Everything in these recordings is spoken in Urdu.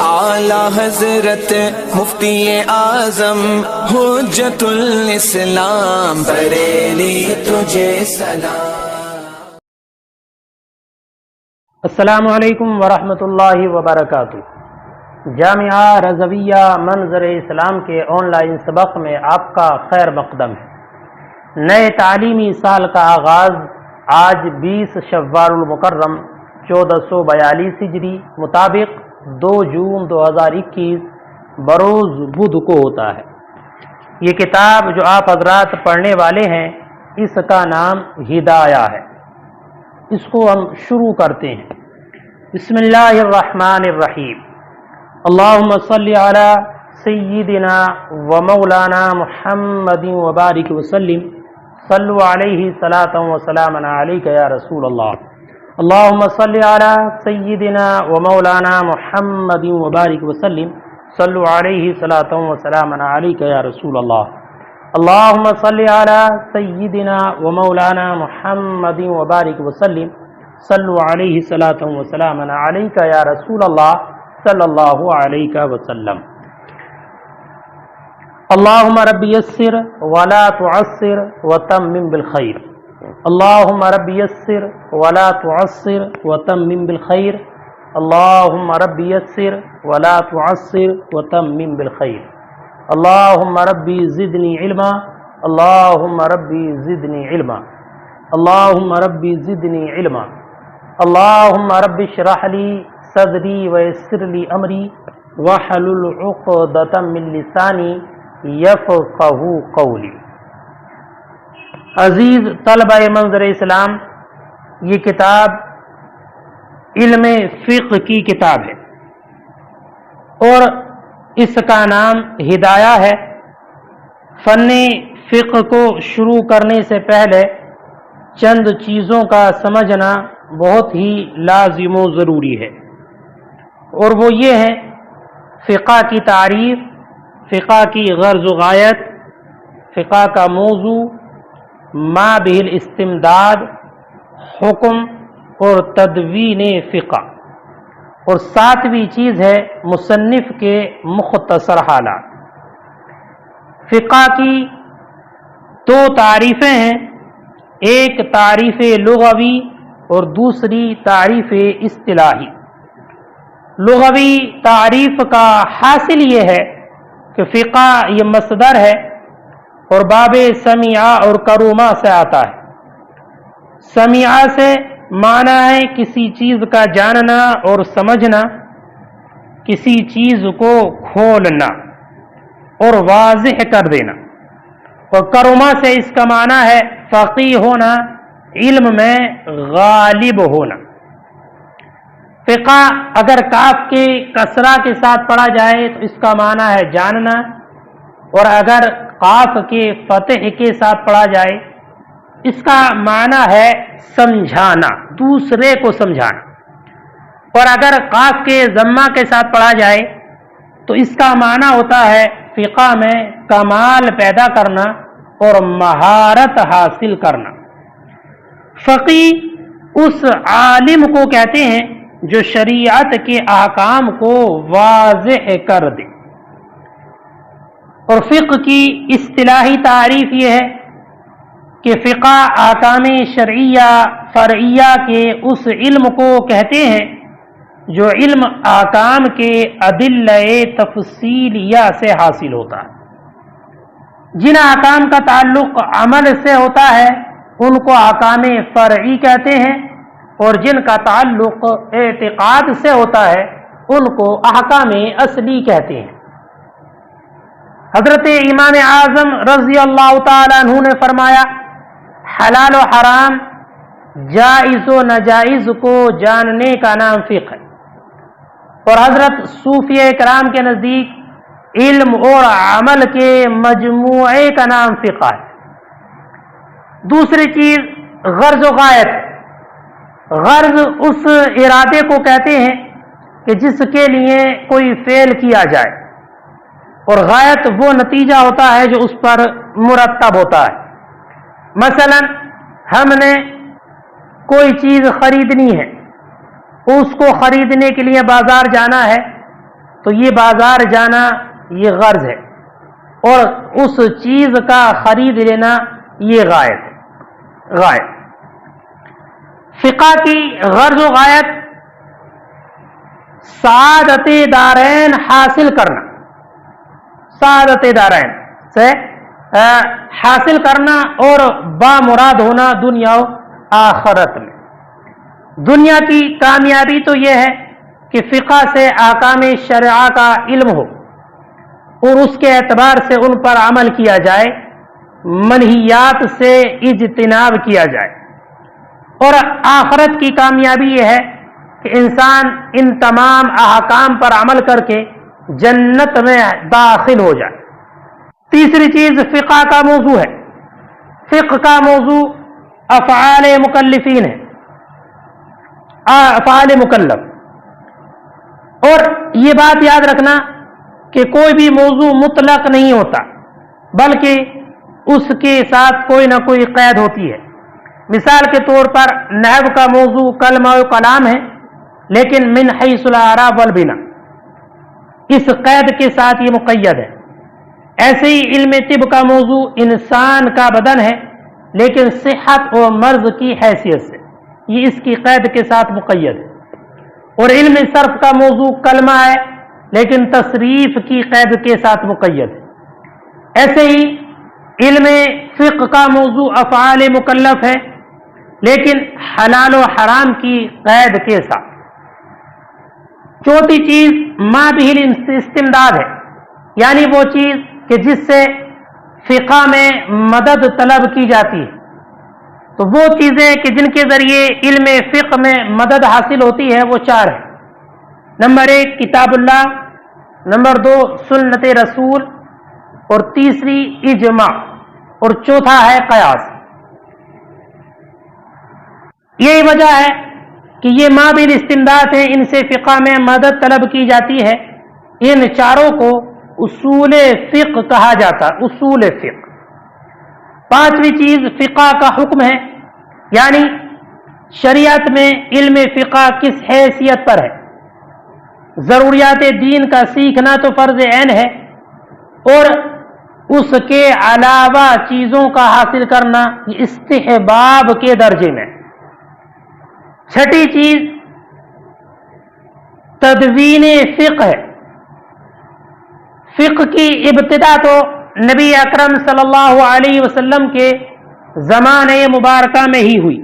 اعلی حضرت مفتی اعظم حجت الاسلام بریلی تجھے سلام۔ السلام علیکم ورحمۃ اللہ وبرکاتہ۔ جامعہ رضویہ منظر اسلام کے آن لائن سبق میں آپ کا خیر مقدم ہے۔ نئے تعلیمی سال کا آغاز آج 20 شوال المکرم 1442 ہجری مطابق 2 جون 2021 بروز بدھ کو ہوتا ہے۔ یہ کتاب جو آپ حضرات پڑھنے والے ہیں اس کا نام ہدایہ ہے۔ اس کو ہم شروع کرتے ہیں۔ بسم اللہ الرحمن الرحیم۔ اللہم صلی علی سیدنا و مولانا محمد وبارک وسلم۔ صلو علیہ صلاۃ و سلام علیک یا رسول اللہ۔ اللہم صلی علی سیدنا و مولانا محمد وبارک وسلم۔ صلو علیہ صلاۃ و سلام علیک یا رسول اللہ۔ اللہم صلی علی سیدنا و مولانا محمد وبارک وسلم۔ صلو علیہ صلاۃ و سلام علیک یا رسول اللہ صلی اللہ علیہ وسلم۔ اللہم رب یسر ولا تعسر وتمم بالخیر۔ اللہم رب یسر ولا تعسر وتمم بالخیر۔ اللہم رب یسر ولا تعسر وتمم بالخیر۔ اللہم ربی زدنی علما۔ اللہم ربی زدنی علما۔ اللہم ربی زدنی علما۔ اللہم رب اشرح لی صدری ویسر لی امری واحلل عقدۃ من لسانی یفقہوا قولی۔ عزیز طلبہ منظر اسلام، یہ کتاب علم فقہ کی کتاب ہے اور اس کا نام ہدایہ ہے۔ فن فقہ کو شروع کرنے سے پہلے چند چیزوں کا سمجھنا بہت ہی لازم و ضروری ہے، اور وہ یہ ہے فقہ کی تعریف، فقہ کی غرض و غایت، فقہ کا موضوع، ما به الاستمداد، حکم اور تدوین فقہ، اور 7ویں چیز ہے مصنف کے مختصر حالات۔ فقہ کی 2 تعریفیں ہیں، ایک تعریف لغوی اور دوسری تعریف اصطلاحی۔ لغوی تعریف کا حاصل یہ ہے کہ فقہ یہ مصدر ہے اور باب سمعہ اور کرومہ سے آتا ہے۔ سمعہ سے معنی ہے کسی چیز کا جاننا اور سمجھنا، کسی چیز کو کھولنا اور واضح کر دینا، اور کرومہ سے اس کا معنی ہے فقیہ ہونا، علم میں غالب ہونا۔ فقہ اگر کاف کے کسرہ کے ساتھ پڑھا جائے تو اس کا معنی ہے جاننا، اور اگر قاف کے فتح کے ساتھ پڑھا جائے اس کا معنی ہے سمجھانا، دوسرے کو سمجھانا، اور اگر قاف کے ضمہ کے ساتھ پڑھا جائے تو اس کا معنی ہوتا ہے فقہ میں کمال پیدا کرنا اور مہارت حاصل کرنا۔ فقیہ اس عالم کو کہتے ہیں جو شریعت کے احکام کو واضح کر دے۔ اور فقہ کی اصطلاحی تعریف یہ ہے کہ فقہ احکام شرعیہ فرعیہ کے اس علم کو کہتے ہیں جو علم احکام کے ادلہ تفصیلیہ سے حاصل ہوتا ہے۔ جن احکام کا تعلق عمل سے ہوتا ہے ان کو احکام فرعی کہتے ہیں، اور جن کا تعلق اعتقاد سے ہوتا ہے ان کو احکام اصلی کہتے ہیں۔ حضرت امام اعظم رضی اللہ تعالیٰ عنہ نے فرمایا حلال و حرام، جائز و ناجائز کو جاننے کا نام فقہ ہے، اور حضرت صوفیہ کرام کے نزدیک علم اور عمل کے مجموعے کا نام فقہ ہے۔ دوسری چیز غرض و غایت۔ غرض اس ارادے کو کہتے ہیں کہ جس کے لیے کوئی فعل کیا جائے، اور غایت وہ نتیجہ ہوتا ہے جو اس پر مرتب ہوتا ہے۔ مثلا ہم نے کوئی چیز خریدنی ہے، اس کو خریدنے کے لیے بازار جانا ہے، تو یہ بازار جانا یہ غرض ہے، اور اس چیز کا خرید لینا یہ غایت ہے، غایت۔ فقہ کی غرض و غایت سعادت دارین حاصل کرنا، سعادت دارین سے حاصل کرنا اور بامراد ہونا دنیا و آخرت میں۔ دنیا کی کامیابی تو یہ ہے کہ فقہ سے احکام شرعہ کا علم ہو اور اس کے اعتبار سے ان پر عمل کیا جائے، منہیات سے اجتناب کیا جائے، اور آخرت کی کامیابی یہ ہے کہ انسان ان تمام احکام پر عمل کر کے جنت میں داخل ہو جائے۔ تیسری چیز فقہ کا موضوع ہے، فقہ کا موضوع افعال مکلفین ہے، افعال مکلف۔ اور یہ بات یاد رکھنا کہ کوئی بھی موضوع مطلق نہیں ہوتا، بلکہ اس کے ساتھ کوئی نہ کوئی قید ہوتی ہے۔ مثال کے طور پر نحو کا موضوع کلمہ و کلام ہے، لیکن من حیث الاعراب والبنا، اس قید کے ساتھ یہ مقید ہے۔ ایسے ہی علم طب کا موضوع انسان کا بدن ہے، لیکن صحت و مرض کی حیثیت سے، یہ اس کی قید کے ساتھ مقید ہے۔ اور علم صرف کا موضوع کلمہ ہے، لیکن تصریف کی قید کے ساتھ مقید ہے۔ ایسے ہی علم فقہ کا موضوع افعال مکلف ہے، لیکن حلال و حرام کی قید کے ساتھ۔ چوتھی چیز ما بہ استمداد ہے، یعنی وہ چیز کہ جس سے فقہ میں مدد طلب کی جاتی ہے۔ تو وہ چیزیں کہ جن کے ذریعے علم فقہ میں مدد حاصل ہوتی ہے وہ چار ہیں۔ نمبر 1 کتاب اللہ، نمبر 2 سنت رسول، اور تیسری اجماع، اور چوتھا ہے قیاس۔ یہی وجہ ہے کہ یہ ما بہ استمداد ہیں، ان سے فقہ میں مدد طلب کی جاتی ہے۔ ان چاروں کو اصول فقہ کہا جاتا، اصول فقہ۔ پانچویں چیز فقہ کا حکم ہے، یعنی شریعت میں علم فقہ کس حیثیت پر ہے۔ ضروریات دین کا سیکھنا تو فرض عین ہے، اور اس کے علاوہ چیزوں کا حاصل کرنا استحباب کے درجے میں۔ چھٹی چیز تدوین فقہ ہے۔ فقہ کی ابتدا تو نبی اکرم صلی اللہ علیہ وسلم کے زمانے مبارکہ میں ہی ہوئی۔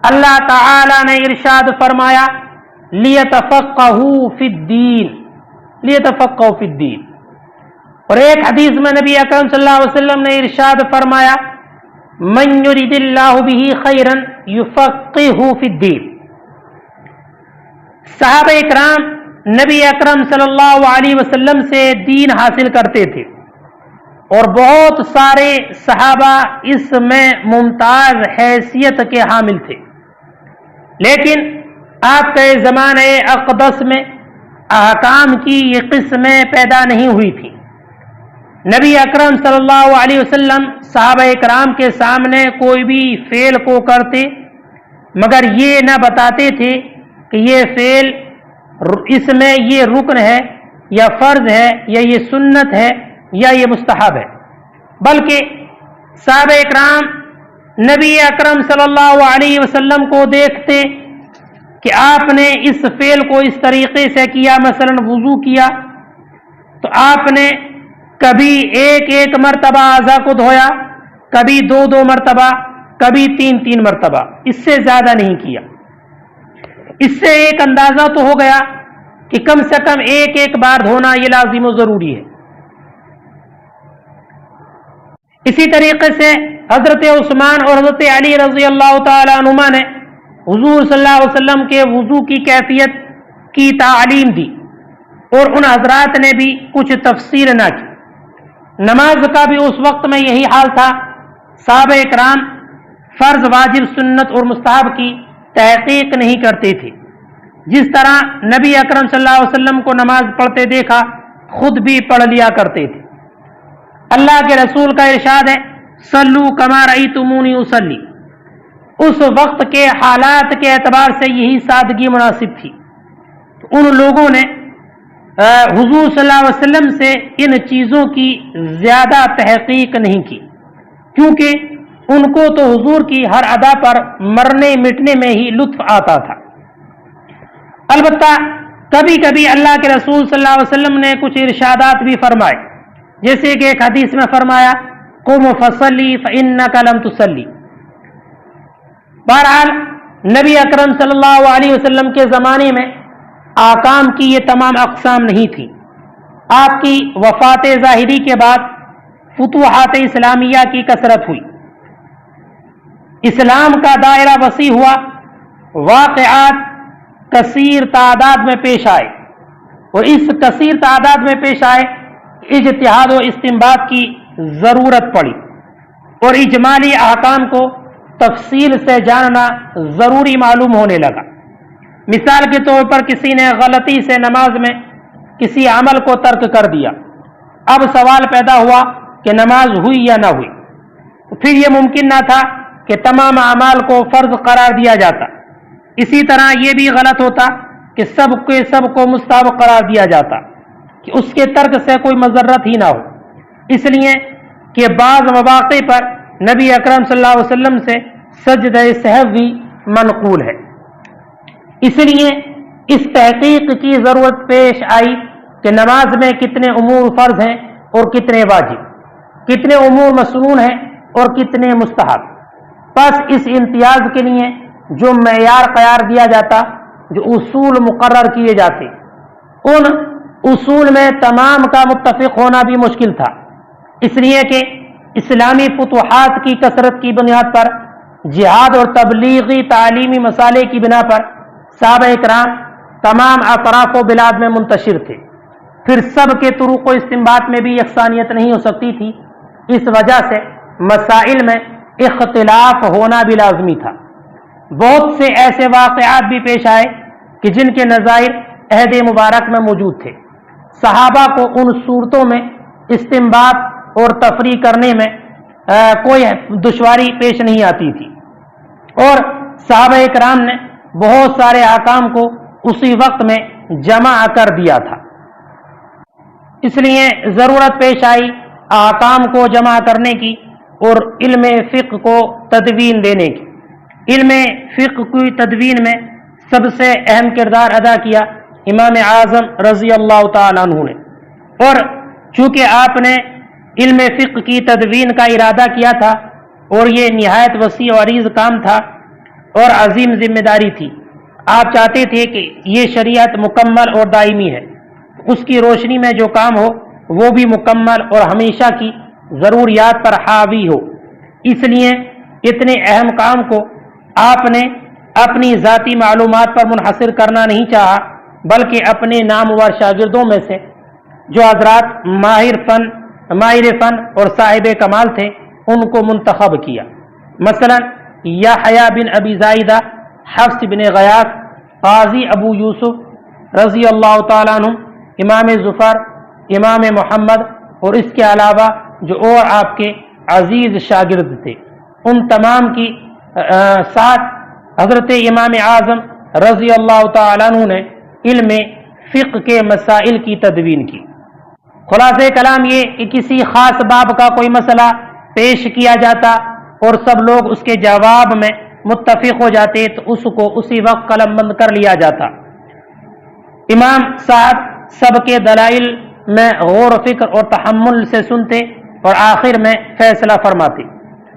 اللہ تعالی نے ارشاد فرمایا لیتفقہوا فی الدین، لیتفقہوا فی الدین۔ اور ایک حدیث میں نبی اکرم صلی اللہ علیہ وسلم نے ارشاد فرمایا من یرید اللہ بہ خیرا یفقہہ فی الدین۔ صحابہ اکرام نبی اکرم صلی اللہ علیہ وسلم سے دین حاصل کرتے تھے، اور بہت سارے صحابہ اس میں ممتاز حیثیت کے حامل تھے، لیکن آپ کے زمانے اقدس میں احکام کی یہ قسمیں پیدا نہیں ہوئی تھی۔ نبی اکرم صلی اللہ علیہ وسلم صحابہ اکرام کے سامنے کوئی بھی فعل کو کرتے، مگر یہ نہ بتاتے تھے کہ یہ فعل اس میں یہ رکن ہے یا فرض ہے یا یہ سنت ہے یا یہ مستحب ہے، بلکہ صحابہ اکرام نبی اکرم صلی اللہ علیہ وسلم کو دیکھتے کہ آپ نے اس فعل کو اس طریقے سے کیا، مثلا وضو کیا تو آپ نے کبھی ایک مرتبہ اعضاء کو دھویا، کبھی دو مرتبہ، کبھی تین مرتبہ، اس سے زیادہ نہیں کیا۔ اس سے ایک اندازہ تو ہو گیا کہ کم سے کم ایک بار دھونا یہ لازم و ضروری ہے۔ اسی طریقے سے حضرت عثمان اور حضرت علی رضی اللہ تعالی عنہما نے حضور صلی اللہ علیہ وسلم کے وضو کی کیفیت کی تعلیم دی، اور ان حضرات نے بھی کچھ تفسیر نہ کی۔ نماز کا بھی اس وقت میں یہی حال تھا، صحابہ اکرام فرض، واجب، سنت اور مستحب کی تحقیق نہیں کرتے تھے۔ جس طرح نبی اکرم صلی اللہ علیہ وسلم کو نماز پڑھتے دیکھا، خود بھی پڑھ لیا کرتے تھے۔ اللہ کے رسول کا ارشاد ہے صلو کما رأیتمونی اصلی۔ اس وقت کے حالات کے اعتبار سے یہی سادگی مناسب تھی۔ ان لوگوں نے حضور صلی اللہ علیہ وسلم سے ان چیزوں کی زیادہ تحقیق نہیں کی، کیونکہ ان کو تو حضور کی ہر ادا پر مرنے مٹنے میں ہی لطف آتا تھا۔ البتہ کبھی کبھی اللہ کے رسول صلی اللہ علیہ وسلم نے کچھ ارشادات بھی فرمائے، جیسے کہ ایک حدیث میں فرمایا قم فصلی فإنک لم تصلی۔ بہرحال نبی اکرم صلی اللہ علیہ وسلم کے زمانے میں آکام کی یہ تمام اقسام نہیں تھی۔ آپ کی وفات ظاہری کے بعد فتوحات اسلامیہ کی کثرت ہوئی، اسلام کا دائرہ وسیع ہوا، واقعات کثیر تعداد میں پیش آئے، اور اس کثیر تعداد میں پیش آئے اجتہاد و استنباط کی ضرورت پڑی، اور اجمالی احکام کو تفصیل سے جاننا ضروری معلوم ہونے لگا۔ مثال کے طور پر کسی نے غلطی سے نماز میں کسی عمل کو ترک کر دیا، اب سوال پیدا ہوا کہ نماز ہوئی یا نہ ہوئی۔ پھر یہ ممکن نہ تھا کہ تمام اعمال کو فرض قرار دیا جاتا، اسی طرح یہ بھی غلط ہوتا کہ سب کو مستحب قرار دیا جاتا، کہ اس کے ترک سے کوئی مضرت ہی نہ ہو، اس لیے کہ بعض مواقع پر نبی اکرم صلی اللہ علیہ وسلم سے سجدہ سہو بھی منقول ہے۔ اس لیے اس تحقیق کی ضرورت پیش آئی کہ نماز میں کتنے امور فرض ہیں اور کتنے واجب، کتنے امور مسنون ہیں اور کتنے مستحب۔ بس اس امتیاز کے لیے جو معیار قرار دیا جاتا، جو اصول مقرر کیے جاتے، ان اصول میں تمام کا متفق ہونا بھی مشکل تھا، اس لیے کہ اسلامی فتوحات کی کثرت کی بنیاد پر، جہاد اور تبلیغی تعلیمی مسالے کی بنا پر صحابہ اکرام تمام اطراف و بلاد میں منتشر تھے، پھر سب کے طرق و استنباط میں بھی یکسانیت نہیں ہو سکتی تھی، اس وجہ سے مسائل میں اختلاف ہونا بھی لازمی تھا۔ بہت سے ایسے واقعات بھی پیش آئے کہ جن کے نظائر عہد مبارک میں موجود تھے، صحابہ کو ان صورتوں میں استنباط اور تفریع کرنے میں کوئی دشواری پیش نہیں آتی تھی، اور صحابہ اکرام نے بہت سارے احکام کو اسی وقت میں جمع کر دیا تھا، اس لیے ضرورت پیش آئی احکام کو جمع کرنے کی اور علم فقہ کو تدوین دینے کی۔ علم فقہ کی تدوین میں سب سے اہم کردار ادا کیا امام اعظم رضی اللہ تعالیٰ عنہ نے، اور چونکہ آپ نے علم فقہ کی تدوین کا ارادہ کیا تھا اور یہ نہایت وسیع و عریض کام تھا اور عظیم ذمہ داری تھی، آپ چاہتے تھے کہ یہ شریعت مکمل اور دائمی ہے، اس کی روشنی میں جو کام ہو وہ بھی مکمل اور ہمیشہ کی ضروریات پر حاوی ہو، اس لیے اتنے اہم کام کو آپ نے اپنی ذاتی معلومات پر منحصر کرنا نہیں چاہا، بلکہ اپنے نامور شاگردوں میں سے جو حضرات ماہر فن اور صاحب کمال تھے ان کو منتخب کیا۔ مثلا یحییٰ بن ابی زائدہ، حفص بن غیاث، قاضی ابو یوسف رضی اللہ تعالیٰ عنہ، امام ظفر، امام محمد، اور اس کے علاوہ جو اور آپ کے عزیز شاگرد تھے، ان تمام کی ساتھ حضرت امام اعظم رضی اللہ تعالیٰ عنہ نے علم فقہ کے مسائل کی تدوین کی۔ خلاصہ کلام یہ کہ کسی خاص باب کا کوئی مسئلہ پیش کیا جاتا اور سب لوگ اس کے جواب میں متفق ہو جاتے تو اس کو اسی وقت قلم بند کر لیا جاتا۔ امام صاحب سب کے دلائل میں غور و فکر اور تحمل سے سنتے اور آخر میں فیصلہ فرماتے۔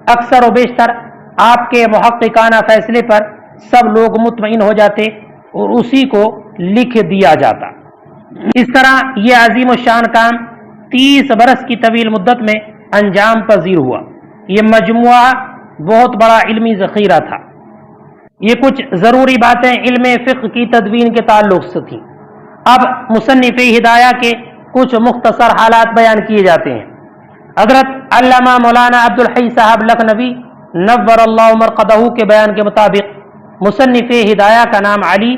اکثر و بیشتر آپ کے محققانہ فیصلے پر سب لوگ مطمئن ہو جاتے اور اسی کو لکھ دیا جاتا۔ اس طرح یہ عظیم الشان کام 30 برس کی طویل مدت میں انجام پذیر ہوا۔ یہ مجموعہ بہت بڑا علمی ذخیرہ تھا۔ یہ کچھ ضروری باتیں علم فقہ کی تدوین کے تعلق سے تھیں۔ اب مصنف ہدایہ کے کچھ مختصر حالات بیان کیے جاتے ہیں۔ حضرت علامہ مولانا عبدالحی صاحب لکھنوی نور اللہ مرقدہ کے بیان کے مطابق مصنف ہدایہ کا نام علی،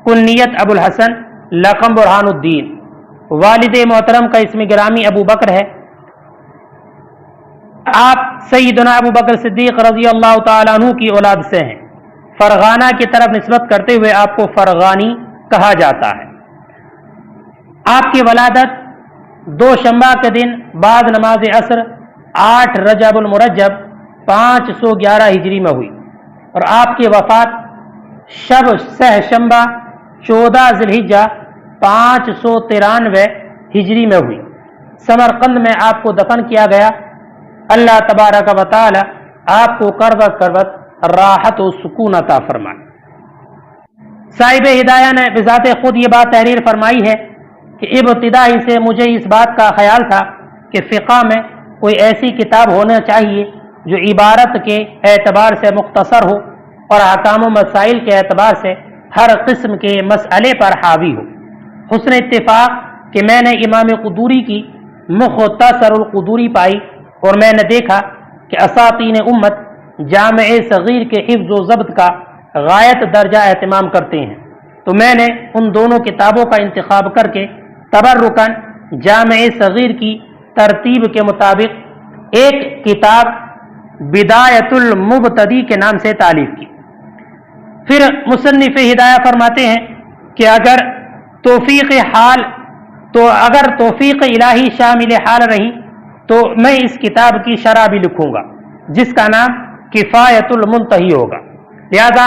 کنیت ابو الحسن، لقب برہان الدین، والد محترم کا اسم گرامی ابو بکر ہے۔ آپ سیدنا ابو بکر صدیق رضی اللہ تعالیٰ عنہ کی اولاد سے ہیں۔ فرغانہ کی طرف نسبت کرتے ہوئے آپ کو فرغانی کہا جاتا ہے۔ آپ کی ولادت دوشنبہ کے دن بعد نماز عصر 8 رجب المرجب 511 ہجری میں ہوئی، اور آپ کی وفات شب سہ شنبہ 14 ذی الحجہ 593 ہجری میں ہوئی۔ سمرقند میں آپ کو دفن کیا گیا۔ اللہ تبارک و تعالی آپ کو کروٹ کروٹ راحت و سکون عطا فرمائے۔ صاحب ہدایہ نے بذات خود یہ بات تحریر فرمائی ہے کہ ابتدا ہی سے مجھے اس بات کا خیال تھا کہ فقہ میں کوئی ایسی کتاب ہونا چاہیے جو عبارت کے اعتبار سے مختصر ہو اور احکام و مسائل کے اعتبار سے ہر قسم کے مسئلے پر حاوی ہو۔ حسن اتفاق کہ میں نے امام قدوری کی مختصر القدوری پائی، اور میں نے دیکھا کہ اساطین امت جامع صغیر کے حفظ و ضبط کا غایت درجہ اہتمام کرتے ہیں، تو میں نے ان دونوں کتابوں کا انتخاب کر کے تبرکاً جامع صغیر کی ترتیب کے مطابق ایک کتاب بدایت المبتدی کے نام سے تالیف کی۔ پھر مصنف ہدایہ فرماتے ہیں کہ اگر توفیق الہی شامل حال رہی تو میں اس کتاب کی شرح بھی لکھوں گا، جس کا نام کفایت المنتہی ہوگا۔ لہذا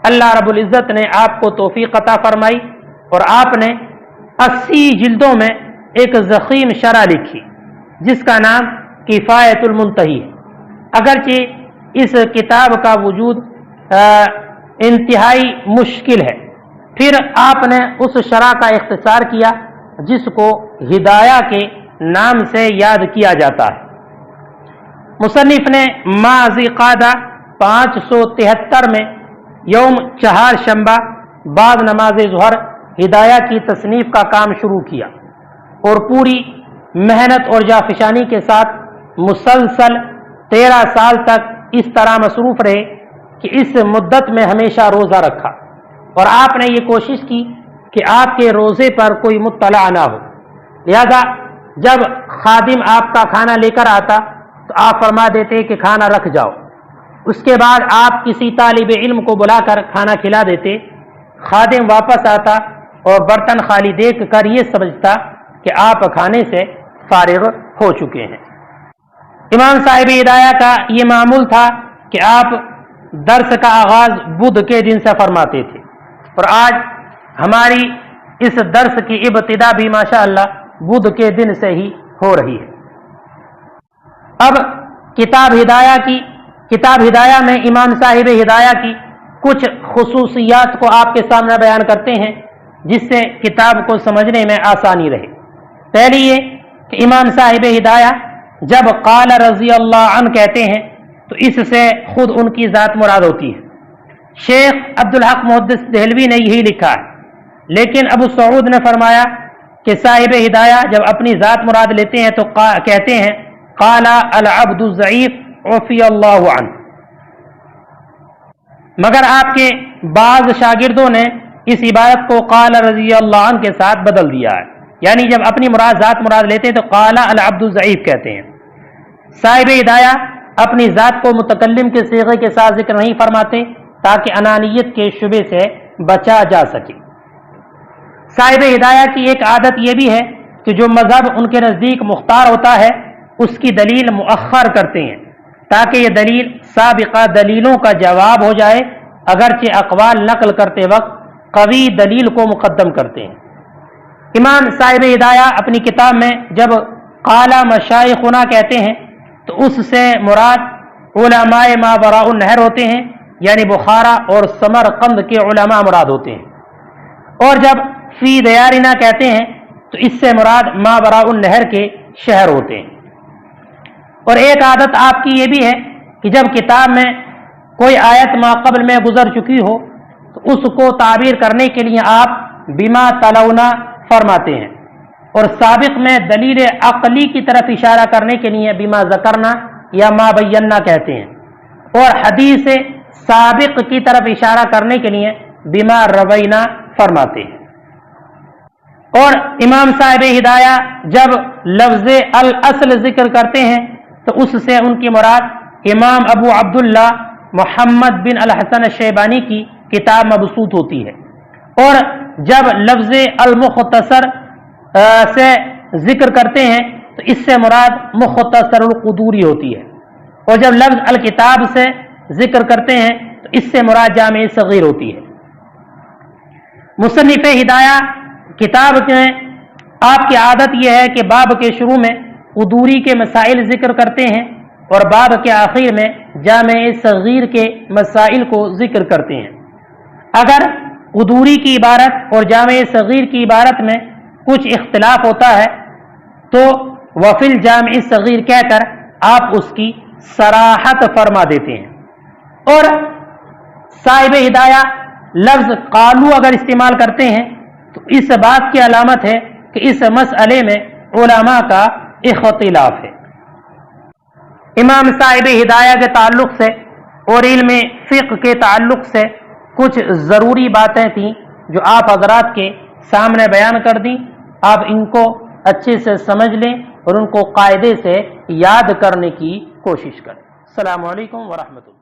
اللہ رب العزت نے آپ کو توفیق عطا فرمائی اور آپ نے 80 جلدوں میں ایک ضخیم شرح لکھی جس کا نام کفایت المنتہی ہے۔ اگرچہ اس کتاب کا وجود انتہائی مشکل ہے، پھر آپ نے اس شرح کا اختصار کیا جس کو ہدایہ کے نام سے یاد کیا جاتا ہے۔ مصنف نے ماہ ذی قعدہ 573 میں یوم چہارشنبہ بعد نماز ظہر ہدایہ کی تصنیف کا کام شروع کیا، اور پوری محنت اور جافشانی کے ساتھ مسلسل 13 سال تک اس طرح مصروف رہے کہ اس مدت میں ہمیشہ روزہ رکھا، اور آپ نے یہ کوشش کی کہ آپ کے روزے پر کوئی مطلع نہ ہو۔ لہذا جب خادم آپ کا کھانا لے کر آتا تو آپ فرما دیتے کہ کھانا رکھ جاؤ، اس کے بعد آپ کسی طالب علم کو بلا کر کھانا کھلا دیتے، خادم واپس آتا اور برتن خالی دیکھ کر یہ سمجھتا کہ آپ کھانے سے فارغ ہو چکے ہیں۔ امام صاحب ہدایہ کا یہ معمول تھا کہ آپ درس کا آغاز بدھ کے دن سے فرماتے تھے، اور آج ہماری اس درس کی ابتدا بھی ماشاءاللہ بدھ کے دن سے ہی ہو رہی ہے۔ اب کتاب ہدایہ میں امام صاحب ہدایہ کی کچھ خصوصیات کو آپ کے سامنے بیان کرتے ہیں جس سے کتاب کو سمجھنے میں آسانی رہے۔ پہلی یہ کہ امام صاحب ہدایہ جب قال رضی اللہ عنہ کہتے ہیں تو اس سے خود ان کی ذات مراد ہوتی ہے۔ شیخ عبدالحق محدث دہلوی نے یہی لکھا ہے، لیکن ابو سعود نے فرمایا کہ صاحب ہدایہ جب اپنی ذات مراد لیتے ہیں تو کہتے ہیں قال العبد الضعیف عفی اللہ عنہ، مگر آپ کے بعض شاگردوں نے اس عبارت کو قال رضی اللہ عنہ کے ساتھ بدل دیا ہے، یعنی جب اپنی ذات مراد لیتے ہیں تو قال العبد الضعیف کہتے ہیں۔ صاحب ہدایہ اپنی ذات کو متکلم کے صیغے کے ساتھ ذکر نہیں فرماتے تاکہ انانیت کے شبے سے بچا جا سکے۔ صاحب ہدایہ کی ایک عادت یہ بھی ہے کہ جو مذہب ان کے نزدیک مختار ہوتا ہے اس کی دلیل مؤخر کرتے ہیں تاکہ یہ دلیل سابقہ دلیلوں کا جواب ہو جائے، اگرچہ اقوال نقل کرتے وقت قوی دلیل کو مقدم کرتے ہیں۔ امام صاحب ہدایہ اپنی کتاب میں جب قال مشائخنا کہتے ہیں تو اس سے مراد علماء ماوراء النہر ہوتے ہیں، یعنی بخارا اور سمرقند کے علماء مراد ہوتے ہیں، اور جب فی دیارنا کہتے ہیں تو اس سے مراد ماوراء النہر کے شہر ہوتے ہیں۔ اور ایک عادت آپ کی یہ بھی ہے کہ جب کتاب میں کوئی آیت ماقبل میں گزر چکی ہو تو اس کو تعبیر کرنے کے لیے آپ بما تلونا فرماتے ہیں، اور سابق میں دلیل عقلی کی طرف اشارہ کرنے کے لیے بما ذکرنا یا ما بینا کہتے ہیں، اور حدیث سابق کی طرف اشارہ کرنے کے لیے بما روینا فرماتے ہیں۔ اور امام صاحب ہدایہ جب لفظ الاصل ذکر کرتے ہیں تو اس سے ان کی مراد امام ابو عبداللہ محمد بن الحسن الشیبانی کی کتاب مبسوط ہوتی ہے، اور جب لفظ المختصر سے ذکر کرتے ہیں تو اس سے مراد مختصر القدوری ہوتی ہے، اور جب لفظ الکتاب سے ذکر کرتے ہیں تو اس سے مراد جامع صغیر ہوتی ہے۔ مصنف ہدایہ کتاب میں آپ کی عادت یہ ہے کہ باب کے شروع میں قدوری کے مسائل ذکر کرتے ہیں اور باب کے آخر میں جامع صغیر کے مسائل کو ذکر کرتے ہیں۔ اگر قدوری کی عبارت اور جامع صغیر کی عبارت میں کچھ اختلاف ہوتا ہے تو وفی الجامع صغیر کہہ کر آپ اس کی صراحت فرما دیتے ہیں، اور صاحب ہدایہ لفظ قالو اگر استعمال کرتے ہیں تو اس بات کی علامت ہے کہ اس مسئلے میں علماء کا اختلاف ہے۔ امام صاحب ہدایہ کے تعلق سے اور علم فقہ کے تعلق سے کچھ ضروری باتیں تھیں جو آپ حضرات کے سامنے بیان کر دیں، آپ ان کو اچھے سے سمجھ لیں اور ان کو قاعدے سے یاد کرنے کی کوشش کریں۔ السلام علیکم ورحمۃ اللہ۔